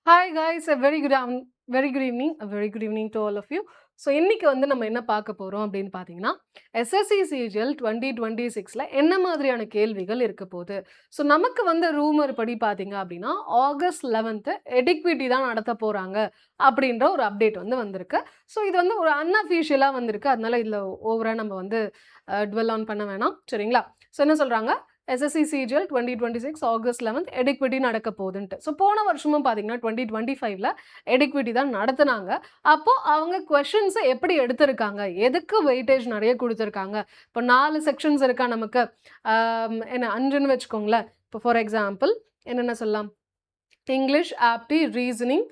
Hi guys, very good evening, a very good evening to all of you. So இன்னைக்கு வந்து நம்ம என்ன பார்க்க போகிறோம் அப்படின்னு பார்த்தீங்கன்னா எஸ்எஸ்சி சிஜிஎல் 2026ல என்ன மாதிரியான கேள்விகள் இருக்க போகுது. ஸோ நமக்கு வந்து ரூமர் படி பார்த்தீங்க அப்படின்னா August 11th எடிக்விட்டி தான் நடத்த போகிறாங்க அப்படின்ற ஒரு அப்டேட் வந்து வந்திருக்கு. ஸோ இது வந்து ஒரு அன்அஃபிஷியலாக வந்திருக்கு, அதனால இதில் ஓவராக நம்ம வந்து டுவெல் ஆன் பண்ண வேணாம், சரிங்களா? ஸோ என்ன சொல்கிறாங்க, எஸ்எஸ்சி சிஜிஎல் 2026 August 11th எடிக்விட்டி நடக்க போகுதுன்ட்டு. ஸோ போன வருஷமும் பார்த்தீங்கன்னா 2025ல எடிக்விட்டி தான் நடத்துனாங்க. அப்போ அவங்க கொஷின்ஸை எப்படி எடுத்திருக்காங்க, எதுக்கு வெயிட்டேஜ் நிறைய கொடுத்துருக்காங்க. இப்போ 4 செக்ஷன்ஸ் இருக்கா நமக்கு, என்ன 5ன்னு வச்சுக்கோங்களேன். இப்போ ஃபார் எக்ஸாம்பிள் என்னென்ன சொல்லலாம், English, apti, reasoning,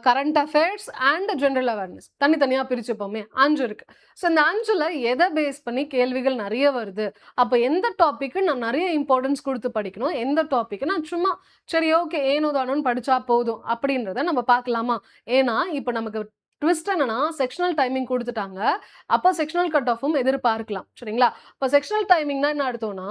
current affairs and general awareness தனித்தனியாக பிரிச்சுப்போமே, 5 இருக்கு. ஸோ இந்த 5ல் எதை பேஸ் பண்ணி கேள்விகள் நிறைய வருது, அப்போ எந்த டாப்பிக்கு நான் நிறைய இம்பார்ட்டன்ஸ் கொடுத்து படிக்கணும், எந்த டாப்பிக்கு நான் சும்மா சரி ஓகே ஏனோ தானோன்னு படித்தா போதும் அப்படின்றத நம்ம பார்க்கலாமா. ஏன்னா இப்போ நமக்கு ட்விஸ்ட் என்னன்னா செக்ஷனல் டைமிங் கொடுத்துட்டாங்க, அப்போ செக்ஷனல் கட் ஆஃபும் எதிர்பார்க்கலாம், சரிங்களா? இப்போ செக்ஷனல் டைமிங்னா என்ன அர்த்தம்னா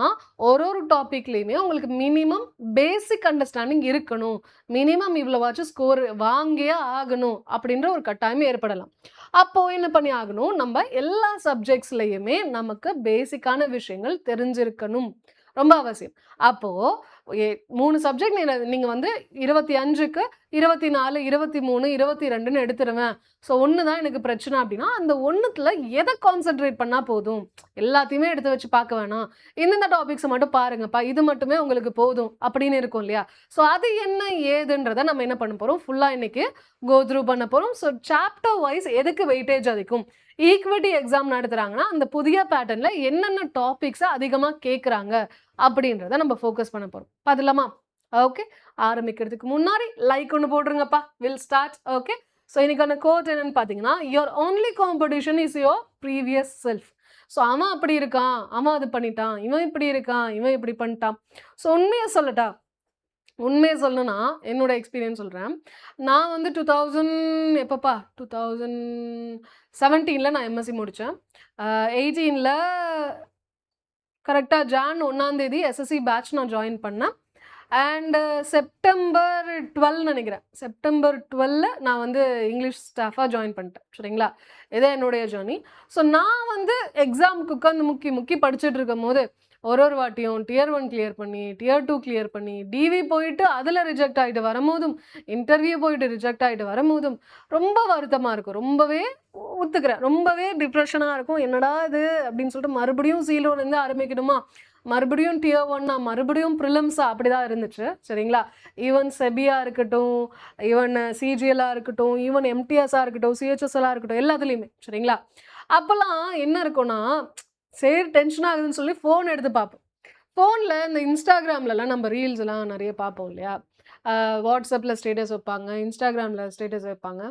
ஒரு டாப்பிக்லேயுமே உங்களுக்கு மினிமம் பேசிக் அண்டர்ஸ்டாண்டிங் இருக்கணும், மினிமம் இவ்வளவாச்சும் ஸ்கோர் வாங்கியே ஆகணும் அப்படின்ற ஒரு கட்டாயம் ஏற்படலாம். அப்போ என்ன பண்ணி ஆகணும், நம்ம எல்லா சப்ஜெக்ட்ஸ்லையுமே நமக்கு பேசிக்கான விஷயங்கள் தெரிஞ்சிருக்கணும், ரொம்ப அவசியம். அப்போ 3 சப்ஜெக்ட் நீங்க வந்து 25க்கு 24, 23, 22ன்னு எடுத்துருவேன். ஸோ 1 தான் எனக்கு பிரச்சனை அப்படின்னா அந்த 1த்துல எதை கான்சென்ட்ரேட் பண்ணா போதும், எல்லாத்தையுமே எடுத்து வச்சு பார்க்க வேணாம், இந்தந்த டாபிக்ஸை மட்டும் பாருங்கப்பா, இது மட்டுமே உங்களுக்கு போதும் அப்படின்னு இருக்கும் இல்லையா? ஸோ அது என்ன ஏதுன்றதை நம்ம என்ன பண்ண போறோம், ஃபுல்லா இன்னைக்கு கோ த்ரூ பண்ண போறோம். ஸோ சாப்டர் வைஸ் எதுக்கு வெயிட்டேஜ் அதிகம், ஈக்விட்டி எக்ஸாம் நடத்துறாங்கன்னா அந்த புதிய பேட்டர்ன்ல என்னென்ன டாபிக்ஸை அதிகமாக கேட்குறாங்க அப்படின்றத நம்ம ஃபோக்கஸ் பண்ண போறோம். பார்த்துலாமா? ஓகே, ஆரம்பிக்கிறதுக்கு முன்னாடி லைக் ஒன்று போட்டுருங்கப்பா. Will start. ஓகே, ஸோ இன்னைக்கான கோட் என்னன்னு பார்த்தீங்கன்னா, your only competition is your previous self. So அவன் அப்படி இருக்கான், அவன் அது பண்ணிட்டான், இவன் இப்படி இருக்கான், இவன் இப்படி பண்ணிட்டான். ஸோ உண்மையை சொல்லட்டா, உண்மையை சொல்லணும்னா என்னோட எக்ஸ்பீரியன்ஸ் சொல்கிறேன். நான் வந்து 2000 எப்பப்பா 2017ல் நான் எம்எஸ்சி முடித்தேன். 18ல் கரெக்டாக ஜான் 1ஆம் தேதி எஸ்எஸ்சி பேட்ச் நான் ஜாயின் பண்ணேன். அண்டு செப்டம்பர் 12 நினைக்கிறேன், செப்டம்பர் 12 நான் வந்து இங்கிலீஷ் ஸ்டாஃபாக ஜாயின் பண்ணிட்டேன், சரிங்களா? இதே என்னுடைய ஜேர்னி. ஸோ நான் வந்து எக்ஸாமுக்கு உட்காந்து முக்கி படிச்சுட்டு இருக்கும் போது ஒரு வாட்டியும் டியர் 1 கிளியர் பண்ணி, டியர் 2 கிளியர் பண்ணி, டிவி போயிட்டு அதில் ரிஜெக்ட் ஆகிட்டு வரும்போதும், இன்டர்வியூ போயிட்டு ரிஜெக்ட் ஆகிட்டு வரும்போதும் ரொம்ப வருத்தமாக இருக்கும். ரொம்பவே ஒத்துக்கிறேன், ரொம்பவே டிப்ரெஷனாக இருக்கும். என்னடா இது அப்படின்னு சொல்லிட்டு மறுபடியும் ஜீரோலேருந்து ஆரம்பிக்கணுமா, மறுபடியும் டியர் 1 மறுபடியும் ப்ரிலிம்ஸா அப்படி தான் இருந்துச்சு, சரிங்களா? ஈவன் செபியாக இருக்கட்டும், ஈவன் சிஜிஎல்லாக இருக்கட்டும், ஈவன் எம்டிஎஸ்ஸாக இருக்கட்டும், சிஹெச்எஸ்எல்லாக இருக்கட்டும், எல்லாத்துலேயுமே, சரிங்களா? அப்போல்லாம் என்ன இருக்கும்னா, சரி டென்ஷன் ஆகுதுன்னு சொல்லி ஃபோன் எடுத்து பார்ப்போம். ஃபோனில் இந்த இன்ஸ்டாகிராம்லலாம் நம்ம ரீல்ஸ் எல்லாம் நிறைய பார்ப்போம் இல்லையா? வாட்ஸ்அப்பில் ஸ்டேட்டஸ் வைப்பாங்க, இன்ஸ்டாகிராமில் ஸ்டேட்டஸ் வைப்பாங்க.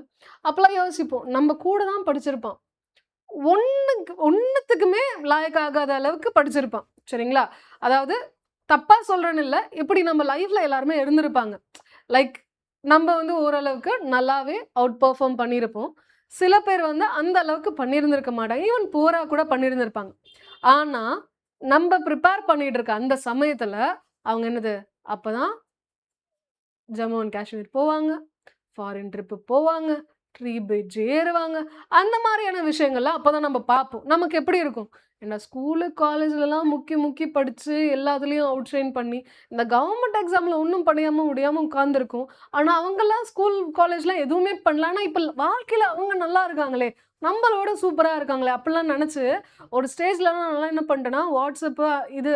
அப்போல்லாம் யோசிப்போம், நம்ம கூட தான் படிச்சிருப்பான், ஒன்றுத்துக்குமே லாயக் ஆகாத அளவுக்கு படிச்சிருப்பான், சரிங்களா? அதாவது தப்பாக சொல்கிறேன்னு இல்லை, இப்படி நம்ம லைஃப்பில் எல்லாருமே இருந்திருப்பாங்க. லைக் நம்ம வந்து ஓரளவுக்கு நல்லாவே அவுட் பர்ஃபார்ம் பண்ணியிருப்போம். சில பேர் வந்து அந்த அளவுக்கு பண்ணியிருந்திருக்க மாட்டாங்க, ஈவன் புவராக கூட பண்ணியிருந்திருப்பாங்க. ஆனால் நம்ம ப்ரிப்பேர் பண்ணிட்டு இருக்க அந்த சமயத்தில் அவங்க என்னது, அப்போ தான் ஜம்மு அண்ட் காஷ்மீர் போவாங்க, ஃபாரின் ட்ரிப்பு போவாங்க, ட்ரீ பிரிட்ஜ் ஏறுவாங்க, அந்த மாதிரியான விஷயங்கள்லாம் அப்போ தான் நம்ம பார்ப்போம். நமக்கு எப்படி இருக்கும், ஏன்னா ஸ்கூலு காலேஜ்லலாம் முக்கி படித்து எல்லாத்துலேயும் அவுட் ஷைன் பண்ணி இந்த கவர்மெண்ட் எக்ஸாமில் ஒன்றும் முடியாமல் உட்காந்துருக்கும். ஆனால் அவங்கெல்லாம் ஸ்கூல் காலேஜ்லாம் எதுவுமே பண்ணல, ஆனால் இப்போ வாழ்க்கையில் அவங்க நல்லா இருக்காங்களே, நம்மளோட சூப்பராக இருக்காங்களே அப்படிலாம் நினச்சி ஒரு ஸ்டேஜ்லலாம் நல்லா என்ன பண்ணிட்டேன்னா, வாட்ஸ்அப்பு இது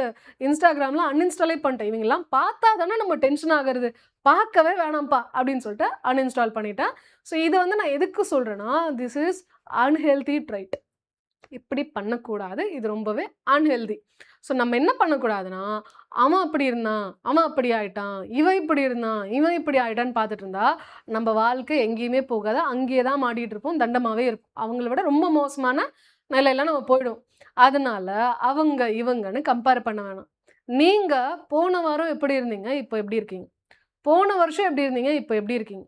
இன்ஸ்டாகிராம்லாம் அன்இன்ஸ்டாலே பண்ணிட்டேன். இவங்கெல்லாம் பார்த்தா தானே நம்ம டென்ஷன் ஆகிறது, பார்க்கவே வேணாம்ப்பா அப்படின்னு சொல்லிட்டு அன்இன்ஸ்டால் பண்ணிட்டேன். ஸோ இது வந்து நான் எதுக்கு சொல்கிறேன்னா, திஸ் இஸ் அன்ஹெல்தி ட்ரைட். இப்படி பண்ணக்கூடாது, இது ரொம்பவே அன்ஹெல்தி. ஸோ நம்ம என்ன பண்ணக்கூடாதுன்னா, அவன் அப்படி இருந்தான், அவன் அப்படி ஆயிட்டான், இவன் இப்படி இருந்தான், இவன் இப்படி ஆயிட்டான்னு பார்த்துட்டு இருந்தா நம்ம வாழ்க்கை எங்கேயுமே போகாது, அங்கேயே தான் மாட்டிகிட்டு இருப்போம், தண்டமாகவே இருக்கும். அவங்கள விட ரொம்ப மோசமான நிலையெல்லாம் நம்ம போயிடும். அதனால அவங்க இவங்கன்னு கம்பேர் பண்ண வேணாம். நீங்கள் போன வாரம் எப்படி இருந்தீங்க, இப்போ எப்படி இருக்கீங்க? போன வருஷம் எப்படி இருந்தீங்க, இப்போ எப்படி இருக்கீங்க?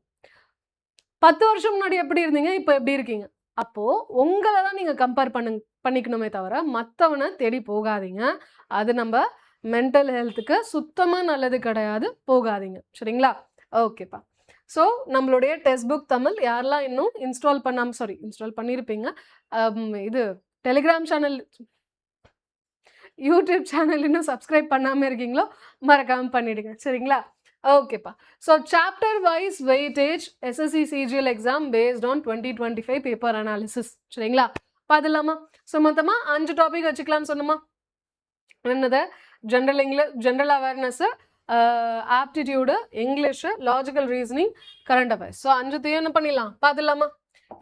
10 வருஷம் முன்னாடி எப்படி இருந்தீங்க, இப்போ எப்படி இருக்கீங்க? அப்போ உங்களை தான் நீங்கள் கம்பேர் பண்ணிக்கணுமே தவிர மற்றவனை தேடி போகாதீங்க. அது நம்ம மென்டல் ஹெல்த்துக்கு சுத்தமாக நல்லது கிடையாது, போகாதீங்க, சரிங்களா? ஓகேப்பா. ஸோ நம்மளுடைய டெக்ஸ்ட் புக் தமிழ் யாரெல்லாம் இன்னும் இன்ஸ்டால் பண்ணியிருப்பீங்க, இது டெலிகிராம் சேனல், யூடியூப் சேனல் இன்னும் சப்ஸ்கிரைப் பண்ணாமல் இருக்கீங்களோ மறக்காமல் பண்ணிடுங்க. சரிங்களா? ஓகேப்பா. So chapter wise weightage SSC CGL exam based on 2025 paper analysis. சரிங்களா? பார்த்துலாமா? ஸோ மொத்தமாக 5 டாபிக் வச்சுக்கலாம்னு சொன்னோமா? என்னது? General awareness, aptitude, English, logical reasoning, current affairs. So 5த்தையும் என்ன பண்ணிடலாம்? பார்த்துலாமா?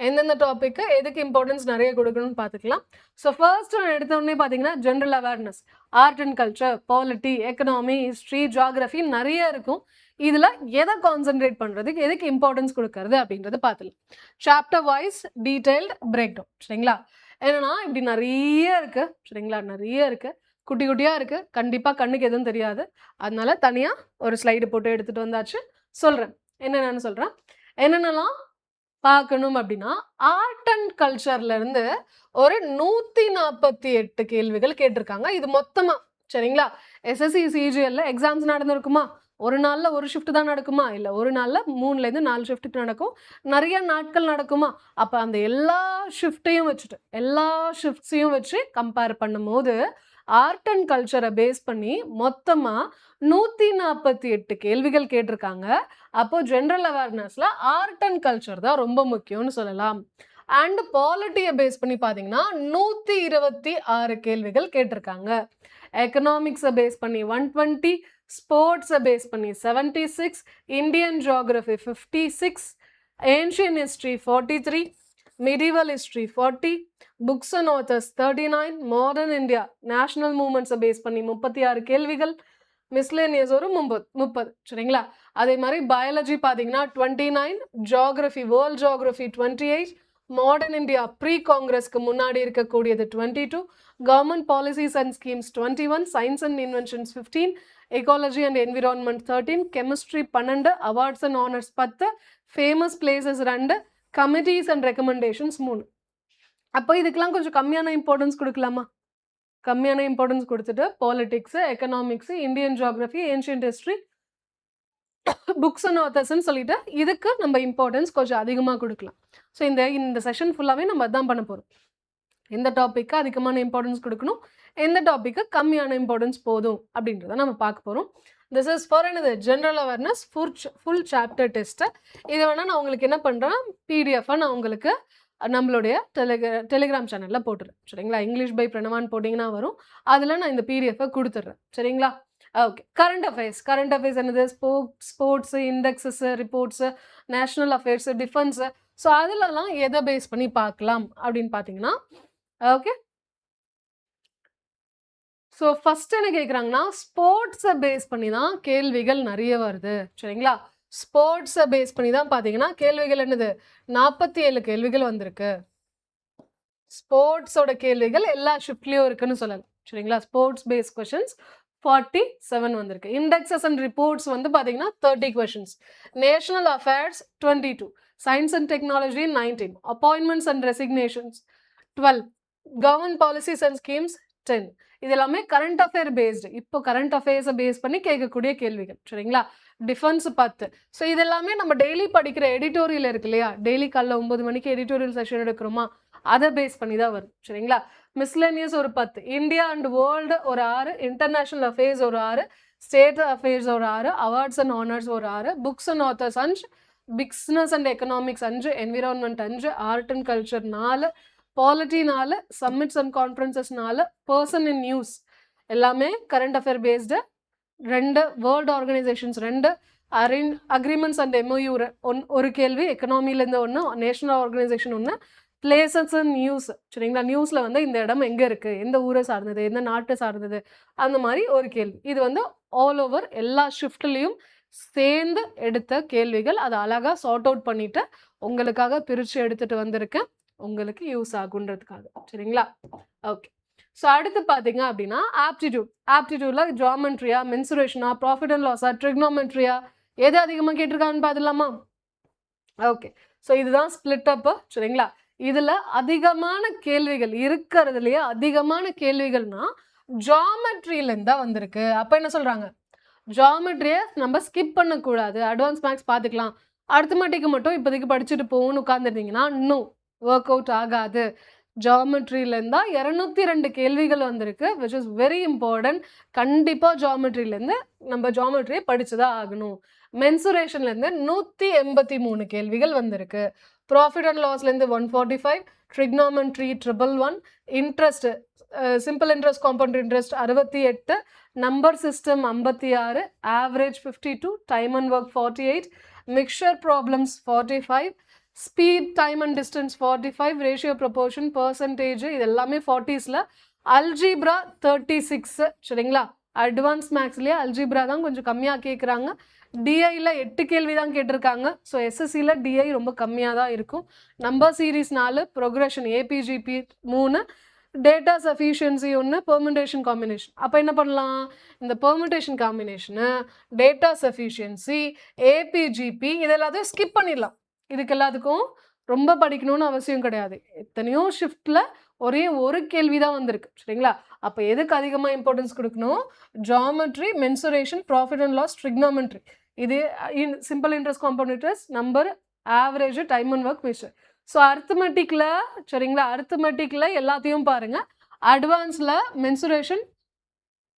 எந்தெந்த டாப்பிக்கு எதுக்கு இம்பார்ட்டன்ஸ் நிறைய கொடுக்கணும்னு பார்த்துக்கலாம். ஸோ ஃபர்ஸ்ட் எடுத்தோடனே பார்த்தீங்கன்னா general awareness, art and culture, polity, economy, history, geography நிறைய இருக்கும். இதில் எதை கான்சென்ட்ரேட் பண்ணுறதுக்கு, எதுக்கு இம்பார்ட்டன்ஸ் கொடுக்கறது அப்படின்றத பார்த்துலாம். Chapter wise detailed break down. சரிங்களா? என்னன்னா இப்படி நிறைய இருக்குது. சரிங்களா? நிறைய இருக்குது, குட்டி குட்டியாக இருக்குது. கண்டிப்பாக கண்ணுக்கு எதுவும் தெரியாது. அதனால தனியாக ஒரு ஸ்லைடு போட்டு எடுத்துகிட்டு வந்தாச்சு. சொல்கிறேன் என்னென்னு சொல்கிறேன். என்னென்னலாம் பார்க்கணும் அப்படின்னா, ஆர்ட் அண்ட் கல்ச்சர்லேருந்து ஒரு 148 கேள்விகள் கேட்டிருக்காங்க. இது மொத்தமாக. சரிங்களா? எஸ்எஸ்சி சிஜிஎல்ல எக்ஸாம்ஸ் நடந்திருக்குமா? ஒரு நாளில் ஒரு ஷிஃப்ட் தான் நடக்குமா? இல்லை, ஒரு நாளில் 3லேருந்து 4 ஷிஃப்ட்டுக்கு நடக்கும். நிறைய நாட்கள் நடக்குமா? அப்போ அந்த எல்லா ஷிஃப்ட்ஸையும் வச்சு கம்பேர் பண்ணும்போது ஆர்ட் அண்ட் கல்ச்சரை பேஸ் பண்ணி மொத்தமாக 148 கேள்விகள் கேட்டிருக்காங்க. அப்போ ஜென்ரல் அவேர்னஸ்ல ஆர்ட் அண்ட் கல்ச்சர் தான் ரொம்ப முக்கியம்னு சொல்லலாம். அண்ட் பாலிட்டியை பேஸ் பண்ணி பார்த்தீங்கன்னா 126 கேள்விகள் கேட்டிருக்காங்க. எக்கனாமிக்ஸை பேஸ் பண்ணி 120, ஸ்போர்ட்ஸை பேஸ் பண்ணி 76, Indian geography 56, ancient history 43, medieval history 40, books and authors 39, modern India national movements base பண்ணி 36 கேள்விகள், மிஸ்லேனியஸ் ஒரு 30. சரிங்களா? அதே மாதிரி பயாலஜி பார்த்தீங்கன்னா 29, geography, world geography 28, modern India pre காங்கிரஸ்க்கு முன்னாடி இருக்கக்கூடியது 22, government policies and schemes 21, science and inventions 15, ecology and environment 13, chemistry 12, awards and honours 10, famous places 2, committees and recommendations 3. அப்போ இதுக்கெல்லாம் கொஞ்சம் கம்மியான இம்பார்ட்டன்ஸ் கொடுக்கலாமா? கம்மியான இம்பார்ட்டன்ஸ் கொடுத்துட்டு politics, economics, Indian geography, ancient history, books and ஆத்தர்ஸ்ன்னு சொல்லிட்டு இதுக்கு நம்ம இம்பார்ட்டன்ஸ் கொஞ்சம் அதிகமாக கொடுக்கலாம். ஸோ இந்த செஷன் ஃபுல்லாகவே நம்ம அதான் பண்ண போகிறோம். எந்த டாப்பிக்கு அதிகமான இம்பார்ட்டன்ஸ் கொடுக்கணும், எந்த டாப்பிக்கு கம்மியான இம்பார்ட்டன்ஸ் போதும் அப்படின்றத நம்ம பார்க்க போகிறோம். திஸ் இஸ் ஃபார் என்னது? General awareness full chapter test. இதை வேணால் நான் உங்களுக்கு என்ன பண்ணுறேன், பிடிஎஃபாக நான் உங்களுக்கு நம்மளுடைய டெலிகிராம் சேனலில் போட்டுறேன். சரிங்களா? இங்கிலீஷ் பை பிரணவான் போட்டிங்கன்னா வரும். அதில் நான் இந்த பிடிஎஃபை கொடுத்துட்றேன். சரிங்களா? ஓகே. கரண்ட் அஃபேர்ஸ் என்னது? Sports, indexes, reports, national affairs, defence. So அதிலலாம் எதை பேஸ் பண்ணி பார்க்கலாம் அப்படின்னு பார்த்தீங்கன்னா, ஓகே. ஸோ ஃபஸ்ட் என்ன கேட்குறாங்கன்னா, ஸ்போர்ட்ஸை பேஸ் பண்ணி தான் கேள்விகள் நிறைய வருது. சரிங்களா? ஸ்போர்ட்ஸை பேஸ் பண்ணி தான் பார்த்தீங்கன்னா கேள்விகள் என்னது? 47 கேள்விகள் வந்திருக்கு. ஸ்போர்ட்ஸோட கேள்விகள் எல்லா ஷிஃப்ட்லேயும் இருக்குன்னு சொல்லலாம். சரிங்களா? ஸ்போர்ட்ஸ் பேஸ் கொஷின்ஸ் 47 வந்திருக்கு. இண்டெக்ஸஸ் அண்ட் ரிப்போர்ட்ஸ் வந்து பார்த்தீங்கன்னா 30 questions. National affairs 22, science and technology 19, appointments and resignations 12, government policies and schemes 10. இது எல்லாமே கரண்ட் அஃபேர் பேஸ்டு. இப்போ கரண்ட் அஃபேர்ஸை பேஸ் பண்ணி கேட்கக்கூடிய கேள்விகள். சரிங்களா? டிஃபென்ஸ் 10. ஸோ இது எல்லாமே நம்ம டெய்லி படிக்கிற எடிட்டோரியல் இருக்கு இல்லையா? டெய்லி காலைல 9 மணிக்கு எடிட்டோரியல் செஷன் எடுக்கிறோமா, அதை பேஸ் பண்ணி தான் வரும். சரிங்களா? மிஸ்லேனியஸ் ஒரு 10, இந்தியா அண்ட் வேர்ல்டு ஒரு 6, இன்டர்நேஷ்னல் அஃபேர்ஸ் ஒரு 6, ஸ்டேட் அஃபேர்ஸ் ஒரு 6, அவார்ட்ஸ் அண்ட் ஆனர்ஸ் ஒரு 6, books and authors 5, business and economics 5, environment 5, art and culture 4, polity 4, summits and conferences 4, person in news எல்லாமே current affair based 2, world organisations 2, agreements and MOU ஒரு கேள்வி, எக்கனாமிலேருந்து 1, national organisation 1, places and news. சரிங்களா? நியூஸில் வந்து இந்த இடம் எங்கே இருக்குது, எந்த ஊரை சார்ந்தது, எந்த நாட்டை சார்ந்தது, அந்த மாதிரி ஒரு கேள்வி. இது வந்து ஆல் ஓவர் எல்லா ஷிஃப்ட்லேயும் சேர்ந்து எடுத்த கேள்விகள். அதை அழகாக சார்ட் அவுட் பண்ணிவிட்டு உங்களுக்காக பிரித்து எடுத்துகிட்டு வந்திருக்கேன், உங்களுக்கு யூஸ் ஆகுன்றதுக்காக. சரிங்களா? ஓகே. ஸோ அடுத்து பார்த்தீங்க அப்படின்னா ஆப்டிடியூடில் ஜியோமெட்ரியா, மென்சுரேஷனா, ப்ராஃபிட் அண்ட் லாஸா, ட்ரிக்னோமெட்ரியா, எது அதிகமாக கேட்டிருக்காங்கன்னு பார்த்துலாமா? ஓகே. ஸோ இதுதான் ஸ்பிளிட் அப்பு. சரிங்களா? இதில் அதிகமான கேள்விகள் இருக்கிறதுலையே அதிகமான கேள்விகள்னா ஜியோமெட்ரியிலேருந்து தான் வந்திருக்கு. அப்போ என்ன சொல்கிறாங்க? ஜியோமெட்ரியை நம்ம ஸ்கிப் பண்ணக்கூடாது, அட்வான்ஸ் மேக்ஸ் பார்த்துக்கலாம் அரித்மெட்டிக் மட்டும் இப்போதைக்கு படிச்சுட்டு போகணும்னு உட்காந்துருந்தீங்கன்னா இன்னும் ஒர்க் அவுட் ஆகாது. ஜியோமெட்ரியிலேருந்து தான் 202 கேள்விகள் வந்திருக்கு, விச் இஸ் வெரி இம்பார்ட்டன்ட். கண்டிப்பாக ஜியோமெட்ரியிலேருந்து நம்ம ஜியோமெட்ரியை படிச்சு தான் ஆகணும். மென்சுரேஷன்லேருந்து 183 கேள்விகள் வந்திருக்கு. ப்ராஃபிட் அண்ட் லாஸ்லேருந்து 145, trigonometry 111, interest simple interest, compound interest 68, number system 56, average 52, time and work 48, mixture problems 45, speed time and distance 45, ratio proportion percentage இது எல்லாமே 40ஸ்ல, அல்ஜிப்ரா 36. சரிங்களா? அட்வான்ஸ் மேக்ஸ்லேயே அல்ஜிப்ரா தான் கொஞ்சம் கம்மியாக கேட்குறாங்க. டிஐயில் 8 கேள்வி தான் கேட்டிருக்காங்க. ஸோ எஸ்எஸ்சியில் டிஐ ரொம்ப கம்மியாக தான் இருக்கும். Number series 4, progression ABGP 3, data sufficiency 1, permutation combination. அப்போ என்ன பண்ணலாம்? இந்த permutation combination, data sufficiency, ABGP இது எல்லாத்தையும் ஸ்கிப் பண்ணிடலாம். இதுக்கு எல்லாத்துக்கும் ரொம்ப படிக்கணும்னு அவசியம் கிடையாது. எத்தனையோ ஷிஃப்ட்டில் ஒரே ஒரு கேள்வி தான் வந்திருக்கு. சரிங்களா? அப்போ எதுக்கு அதிகமாக இம்பார்ட்டன்ஸ் கொடுக்கணும்? Geometry, mensuration, profit and loss, trigonometry, இது simple interest, compound interest, number, average, time and work, mixture. So அரித்மெட்டிக்கில் சரிங்களா, அரித்மெட்டிக்கில் எல்லாத்தையும் பாருங்கள். அட்வான்ஸில் மென்சுரேஷன்,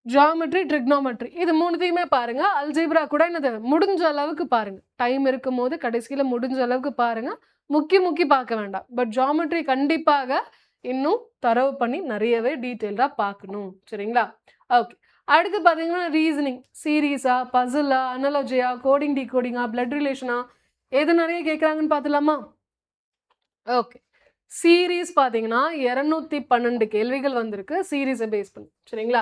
ஜியோமெட்ரி, ட்ரிக்னாமெட்ரி இது மூணுத்தையுமே பாருங்கள். அல்ஜிப்ரா கூட என்னது முடிஞ்ச அளவுக்கு பாருங்கள். டைம் இருக்கும் போது கடைசியில் முடிஞ்ச அளவுக்கு பாருங்கள். முக்கி பார்க்க வேண்டாம். பட் ஜியோமெட்ரி கண்டிப்பாக இன்னும் தரவு பண்ணி நிறையவே டீட்டெயிலாக பார்க்கணும். சரிங்களா? ஓகே. அடுத்து பார்த்தீங்கன்னா ரீசனிங், சீரீஸா, பசிலா, அனாலஜியா, கோடிங் டிகோடிங்கா, பிளட் ரிலேஷனா, எது நிறைய கேட்குறாங்கன்னு பார்த்துலாமா? ஓகே. சீரீஸ் பார்த்தீங்கன்னா 212 கேள்விகள் வந்திருக்கு சீரீஸை பேஸ் பண்ணி. சரிங்களா?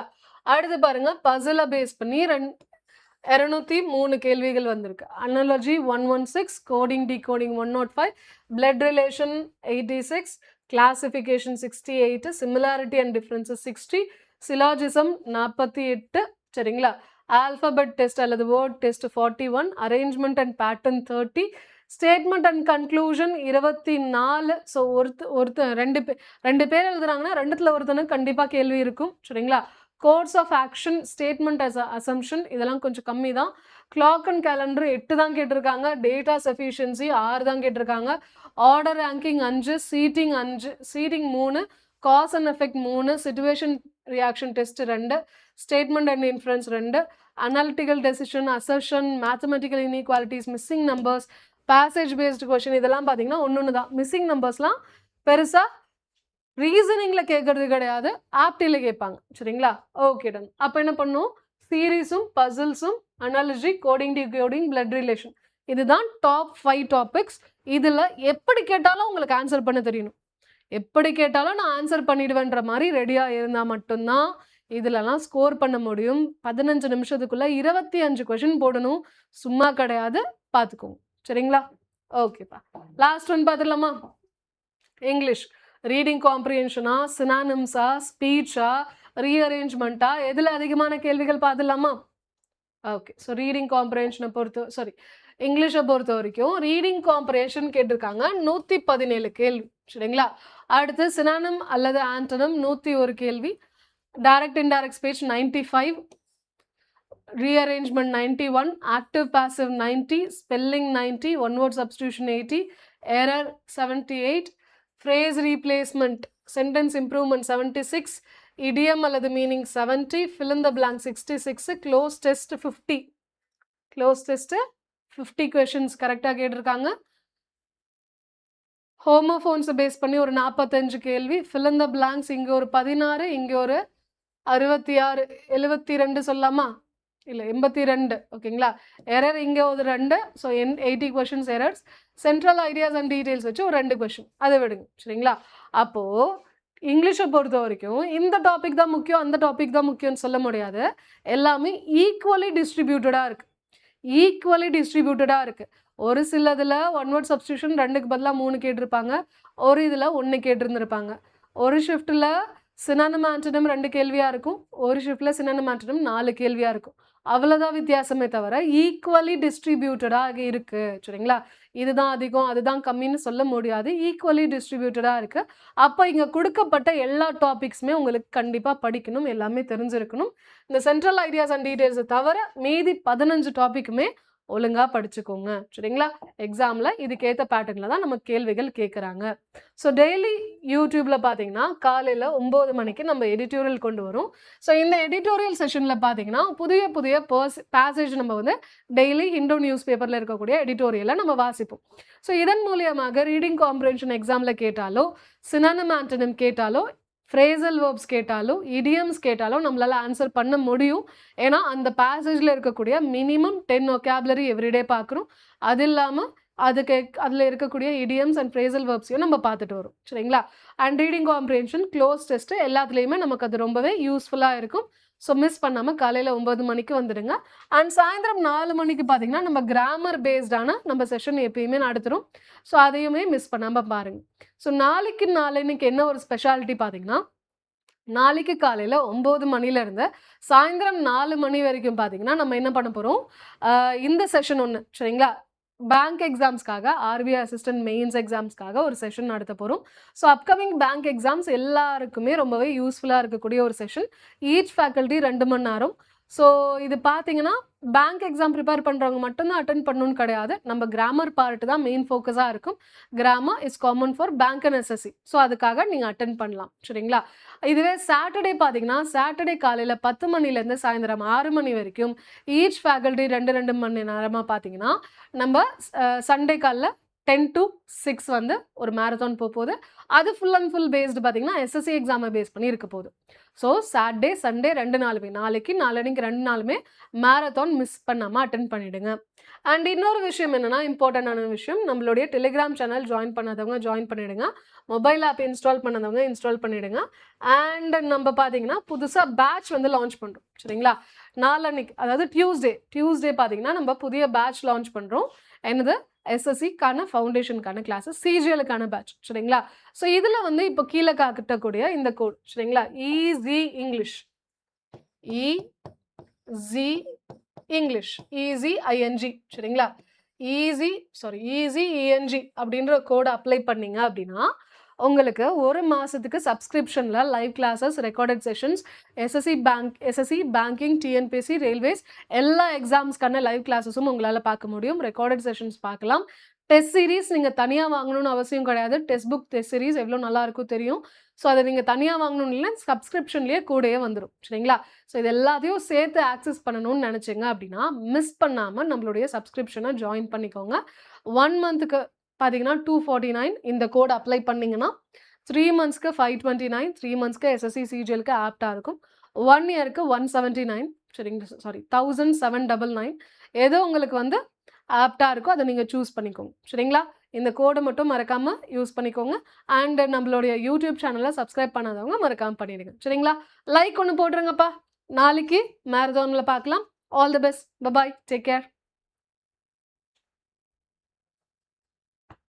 அடுத்து பாருங்க, பசிலை பேஸ் பண்ணி 203 கேள்விகள் வந்திருக்கு. Analogy 116, coding decoding 105, blood relation 86, classification 68, similarity and differences 60, syllogism 48. சரிங்களா? ஆல்ஃபபெட் டெஸ்ட் அல்லது word test 41, arrangement and pattern 30, statement and conclusion 24. So ரெண்டு பேர் எழுதுறாங்கன்னா ரெண்டுத்துல ஒருத்தனுக்கு கண்டிப்பாக கேள்வி இருக்கும். சரிங்களா? Course of action, statement as assumption இதெல்லாம் கொஞ்சம் கம்மி தான். கிளாக் அண்ட் கேலண்டர் 8 தான் கேட்டிருக்காங்க. டேட்டா சஃபிஷியன்சி 6 தான் கேட்டிருக்காங்க. Order ranking 5, seating 3, cause and effect 3, situation reaction test 2, statement and inference 2, analytical decision, assertion, mathematical inequalities, missing numbers, passage based question இதெல்லாம் பார்த்தீங்கன்னா ஒன்று தான். மிஸ்ஸிங் நம்பர்ஸ்லாம் பெருசாக ரீசனிங்கில் கேட்கறது கிடையாது, ஆப்டியில் கேட்பாங்க. சரிங்களா? Okay done. அப்போ என்ன பண்ணும்? சீரீஸும், பசில்ஸும், analogy, coding decoding, blood relation இதுதான் டாப் 5 டாபிக்ஸ். இதில் எப்படி கேட்டாலும் உங்களுக்கு ஆன்சர் பண்ண தெரியணும். எப்படி கேட்டாலும் நான் ஆன்சர் பண்ணிடுவேன்ற மாதிரி ரெடியாக இருந்தால் மட்டும்தான் இதிலலாம் ஸ்கோர் பண்ண முடியும். 15 நிமிஷத்துக்குள்ளே 25 கொஷின் போடணும். சும்மா கிடையாது, பார்த்துக்கோங்க. சரிங்களா? ஓகேப்பா. லாஸ்ட் ஒன் பார்த்துடலாமா? இங்கிலீஷ். ரீடிங் காம்ப்ரிஹென்ஷனா, சினானிம்ஸா, ஸ்பீச்சா, ரீஅரேஞ்ச்மெண்ட்டா, எதில் அதிகமான கேள்விகள் பார்த்துடலாமா? ஓகே. ஸோ ரீடிங் காம்ப்ரிஹென்ஷனை இங்கிலீஷை பொறுத்த வரைக்கும் ரீடிங் காம்ப்ரிஹென்ஷன் கேட்டிருக்காங்க 117 கேள்வி. சரிங்களா? அடுத்து சினானிம் அல்லது ஆண்டனம் 101 கேள்வி, direct indirect speech 95, rearrangement 91, active passive 90, spelling 90, one word substitution 80, error 78, phrase replacement, sentence improvement 76, idiom அல்லது meaning 70, fill in the blank 66, close test 50. close test 50 questions கரெக்டாக கேட்டிருக்காங்க. ஹோமோஃபோன்ஸை பேஸ் பண்ணி ஒரு 45 கேள்வி, fill in the blanks இங்கே ஒரு 16, இங்கே ஒரு 66, 72 சொல்லலாமா? இல்லை 82. ஓகேங்களா? எரர் இங்கே ஒரு 2, so 80 questions errors. Central ideas and details வச்சு ஒரு 2 கொஷின் அதை விடுங்க. சரிங்களா? அப்போது இங்கிலீஷை பொறுத்த வரைக்கும் இந்த டாபிக் தான் முக்கியம், அந்த டாபிக் தான் முக்கியம்னு சொல்ல முடியாது. எல்லாமே ஈக்குவலி டிஸ்ட்ரிபியூட்டடாக இருக்குது. ஒரு சிலதில் ஒன் வேர்ட் சப்ஸ்டியூஷன் 2க்கு பதிலாக 3 கேட்டிருப்பாங்க, ஒரு இதில் 1 கேட்டிருந்துருப்பாங்க. ஒரு ஷிஃப்ட்டில் சினானிம் ஆண்டனம் 2 கேள்வியாக இருக்கும், ஒரு ஷிஃப்ட்டில் சினானிம் ஆண்டனம் 4 கேள்வியாக இருக்கும். அவ்வளோதான் வித்தியாசமே தவிர ஈக்குவலி டிஸ்ட்ரிபியூட்டடாக இருக்குது. சரிங்களா? இதுதான் அதிகம் அதுதான் கம்மின்னு சொல்ல முடியாது, ஈக்குவலி டிஸ்ட்ரிபியூட்டடாக இருக்குது. அப்போ இங்கே கொடுக்கப்பட்ட எல்லா டாபிக்ஸுமே உங்களுக்கு கண்டிப்பாக படிக்கணும், எல்லாமே தெரிஞ்சிருக்கணும். இந்த சென்ட்ரல் ஐடியாஸ் அண்ட் டீட்டெயில்ஸை தவிர மீதி 15 டாபிக்குமே ஒழுங்கா படிச்சுக்கோங்க. சரிங்களா? எக்ஸாம்ல இதுக்கேத்த பேட்டர்ன்ல தான் நமக்கு கேள்விகள் கேட்கறாங்க. ஸோ டெய்லி யூடியூப்ல பார்த்தீங்கன்னா, காலையில 9 மணிக்கு நம்ம எடிட்டோரியல் கொண்டு வரோம். ஸோ இந்த எடிட்டோரியல் செஷன்ல பார்த்தீங்கன்னா, புதிய புதிய பேசேஜ் நம்ம வந்து டெய்லி ஹிந்து நியூஸ் பேப்பர்ல இருக்கக்கூடிய எடிட்டோரியல நம்ம வாசிப்போம். ஸோ இதன் மூலியமாக ரீடிங் காம்ப்ரிஹென்ஷன் எக்ஸாம்ல கேட்டாலோ, சினானிம் ஆன்டனிம் கேட்டாலோ, ஃப்ரேசல் வெர்ப்ஸ் கேட்டாலோ, இடியம்ஸ் கேட்டாலோ நம்மளால ஆன்சர் பண்ண முடியும். ஏன்னா, அந்த பேசேஜ்ல இருக்கக்கூடிய மினிமம் 10 வொக்காபுலரி எவ்ரிடே பார்க்குறோம். அது இல்லாம அதுல இருக்கக்கூடிய இடியம்ஸ் அண்ட் ஃப்ரேசல் வெர்ப்ஸையும் நம்ம பார்த்துட்டு வரோம். சரிங்களா? And reading comprehension, close test எல்லாத்துலயுமே நமக்கு அது ரொம்பவே யூஸ்ஃபுல்லா இருக்கும். ஸோ மிஸ் பண்ணாம காலையில 9 மணிக்கு வந்துடுங்க. அண்ட் சாயந்திரம் 4 மணிக்கு பார்த்தீங்கன்னா, நம்ம கிராமர் பேஸ்டான நம்ம செஷன் எப்பயுமே நடத்துறோம். ஸோ அதையுமே மிஸ் பண்ணாம பாருங்க. ஸோ நாளைக்கு என்ன ஒரு ஸ்பெஷாலிட்டி பார்த்தீங்கன்னா, நாளைக்கு காலையில 9 மணிலேருந்து சாயந்திரம் 4 மணி வரைக்கும் பார்த்தீங்கன்னா, நம்ம என்ன பண்ண போறோம், இந்த செஷன் ஒண்ணு சரிங்களா? பேங்க் எக்ஸாம்ஸ்க்காக ஆர்பிஐ அசிஸ்டன்ட் மெயின்ஸ் எக்ஸாம்ஸ்க்காக ஒரு செஷன் நடத்த போறோம். ஸோ அப்கமிங் பேங்க் எக்ஸாம்ஸ் எல்லாருக்குமே ரொம்பவே யூஸ்ஃபுல்லா இருக்கக்கூடிய ஒரு செஷன். ஈச் ஃபேக்கல்டி 2 மணி நேரம். ஸோ இது பார்த்தீங்கன்னா, பேங்க் எக்ஸாம் ப்ரிப்பேர் பண்றவங்க மட்டும் தான் அட்டெண்ட் பண்ணணும்னு கிடையாது. நம்ம கிராமர் பார்ட் தான் மெயின் ஃபோக்கஸா இருக்கும். Grammar is common for bank and SSC. So அதுக்காக நீங்க அட்டெண்ட் பண்ணலாம். சரிங்களா? இதுவே சாட்டர்டே பார்த்தீங்கன்னா, சாட்டர்டே காலையில 10 மணிலேருந்து சாயந்தரம் 6 மணி வரைக்கும் ஈச் ஃபேக்கல்டி 2 மணி நேரமா பார்த்தீங்கன்னா, நம்ம சண்டே காலைல 10 to 6 வந்து ஒரு மேரத்தான் போகுது. அது ஃபுல் அண்ட் ஃபுல் பேஸ்டு பார்த்தீங்கன்னா, எஸ்எஸ்சி எக்ஸாமை பேஸ் பண்ணி இருக்க போகுது. ஸோ சாட்டர்டே, சண்டே 2 நாளுமே நாளைக்கு, நாளான்னைக்கு 2 நாளுமே மேரத்தான் மிஸ் பண்ணாம அட்டெண்ட் பண்ணிடுங்க. அண்ட் இன்னொரு விஷயம் என்னன்னா, இம்பார்ட்டன்டான விஷயம், நம்மளுடைய டெலிகிராம் சேனல் ஜாயின் பண்ணாதவங்க ஜாயின் பண்ணிடுங்க. மொபைல் ஆப் இன்ஸ்டால் பண்ணாதவங்க இன்ஸ்டால் பண்ணிடுங்க. அண்ட் நம்ம பார்த்தீங்கன்னா, புதுசா பேட்ச் வந்து லான்ச் பண்றோம். சரிங்களா? நாளான்னைக்கு அதாவது டியூஸ்டே பார்த்தீங்கன்னா, நம்ம புதிய பேட்ச் லான்ச் பண்றோம். என்னது? எஸ்எஸ்சிக்கான ஃபவுண்டேஷனுக்கான கிளாஸஸ், சிஜிஎலுக்கான பேட்ச். சரிங்களா? ஸோ இதுல வந்து இப்போ கீழே காட்டக்கூடிய இந்த கோட் சரிங்களா? Easy English, easy English, easy I N G சரிங்களா? ஈஸி இஎன்ஜி அப்படின்ற கோடை அப்ளை பண்ணீங்க அப்படின்னா, உங்களுக்கு ஒரு மாசத்துக்கு சப்ஸ்கிரிப்ஷன்ல live classes, recorded sessions, SSC banking, TNPSC, railways எல்லா எக்ஸாம்ஸ்க்கான லைவ் கிளாஸஸும் உங்களால பார்க்க முடியும். ரெக்கார்டட் செஷன்ஸ் பார்க்கலாம். டெஸ்ட் சீரிஸ் நீங்க தனியா வாங்கணும்னு அவசியம் கிடையாது. டெஸ்ட் புக், டெஸ்ட் சீரிஸ் எவ்வளோ நல்லா இருக்கும் தெரியும். ஸோ அதை நீங்க தனியா வாங்கணும்னு இல்லை, சப்ஸ்கிரிப்ஷன்லயே கூடயே வந்துடும். சரிங்களா? ஸோ இது எல்லாத்தையும் சேர்த்து ஆக்சஸ் பண்ணணும்னு நினைச்சீங்க அப்படின்னா, மிஸ் பண்ணாம நம்மளுடைய சப்ஸ்கிரிப்ஷனை ஜாயின் பண்ணிக்கோங்க. 1 மந்த்துக்கு பார்த்தீங்கன்னா 249 இந்த கோட் அப்ளை பண்ணீங்கன்னா, 3 மந்த்ஸ்க்கு 529, 3 மந்த்ஸ்க்கு எஸ்எஸ்சி சிஜிஎலுக்கு ஆப்டா இருக்கும். 1 இயருக்கு 179 சரிங்க, சாரி 1799 ஏதோ உங்களுக்கு வந்து ஆப்டா இருக்கோ அதை நீங்க சூஸ் பண்ணிக்கோங்க. சரிங்களா? இந்த கோடை மட்டும் மறக்காம யூஸ் பண்ணிக்கோங்க. அண்ட் நம்மளுடைய யூடியூப் சேனலை சப்ஸ்கிரைப் பண்ணாதவங்க மறக்காம பண்ணிடுங்க. சரிங்களா? லைக் ஒன்று போட்டுருங்கப்பா. நாளைக்கு மேரத்தான்ல பார்க்கலாம். All the best. Bye. Take care.